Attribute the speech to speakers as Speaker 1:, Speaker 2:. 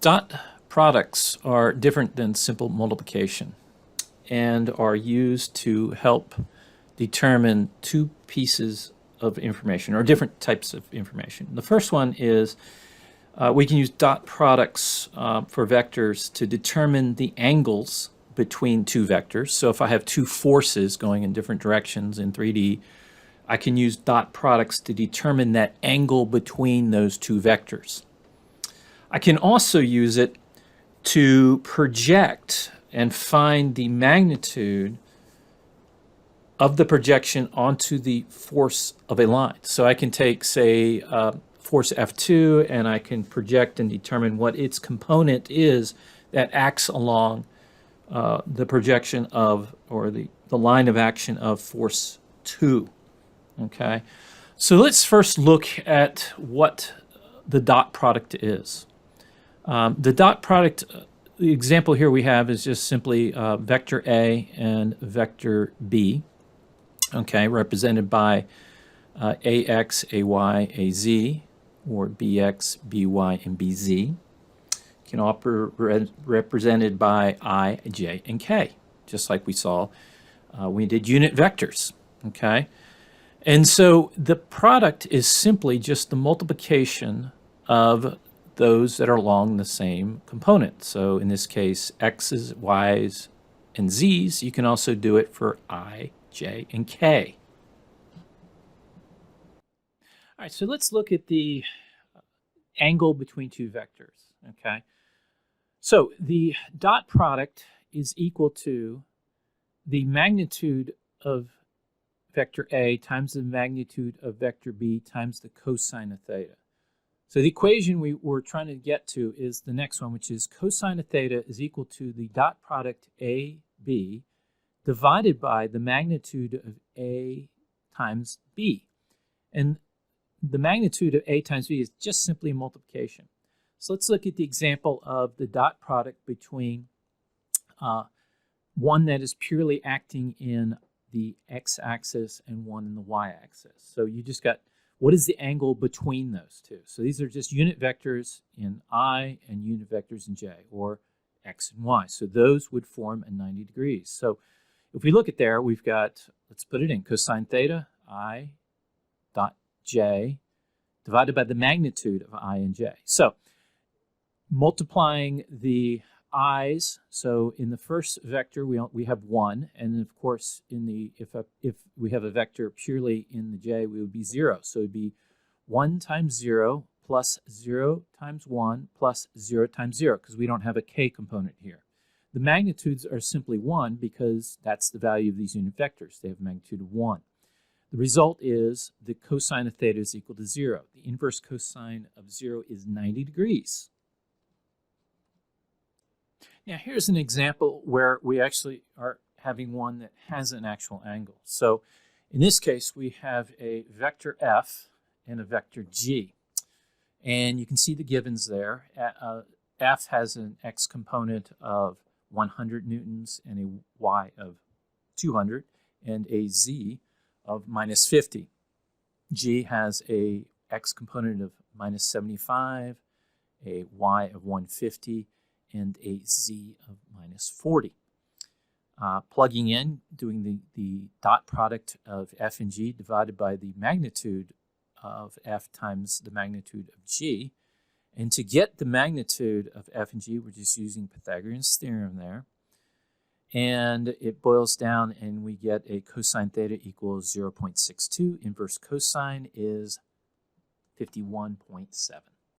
Speaker 1: Dot products are different than simple multiplication and are used to help determine two pieces of information or different types of information. The first one is we can use dot products for vectors to determine the angles between two vectors. So if I have two forces going in different directions in 3D, I can use dot products to determine that angle between those two vectors. I can also use it to project and find the magnitude of the projection onto the force of a line. So I can take, say, force F2, and I can project and determine what its component is that acts along the projection of, or the line of action of force 2. Okay, so let's first look at what the dot product is. The dot product, the example here we have is just simply vector A and vector B, okay, represented by AX, AY, AZ, or BX, BY, and BZ. Can all be represented by I, J, and K, just like we saw we did unit vectors, okay? And so the product is simply just the multiplication of those that are along the same component. So in this case, X's, Y's, and Z's. You can also do it for I, J, and K. All right, so let's look at the angle between two vectors, okay? So the dot product is equal to the magnitude of vector A times the magnitude of vector B times the cosine of theta. So the equation we were trying to get to is the next one, which is cosine of theta is equal to the dot product AB divided by the magnitude of A times B. And the magnitude of A times B is just simply a multiplication. So let's look at the example of the dot product between one that is purely acting in the x-axis and one in the y-axis. So you just got, what is the angle between those two? So these are just unit vectors in I and unit vectors in j, or x and y. So those would form a 90 degrees. So if we look at there, we've got, let's put it in, cosine theta, I dot j, divided by the magnitude of I and j. So multiplying the i's, so in the first vector we have 1, and of course in the if we have a vector purely in the j, we would be 0. So it would be 1 times 0 plus 0 times 1 plus 0 times 0, because we don't have a k component here. The magnitudes are simply 1 because that's the value of these unit vectors. They have a magnitude of 1. The result is the cosine of theta is equal to 0. The inverse cosine of 0 is 90 degrees. Now here's an example where we actually are having one that has an actual angle. So in this case we have a vector f and a vector g. And you can see the givens there. F has an x component of 100 newtons and a y of 200 and a z of minus 50. G has a x component of minus 75, a y of 150, and a z of minus 40. Plugging in, doing the dot product of f and g divided by the magnitude of f times the magnitude of g. And to get the magnitude of f and g, we're just using Pythagorean's theorem there. And it boils down and we get a cosine theta equals 0.62. Inverse cosine is 51.7.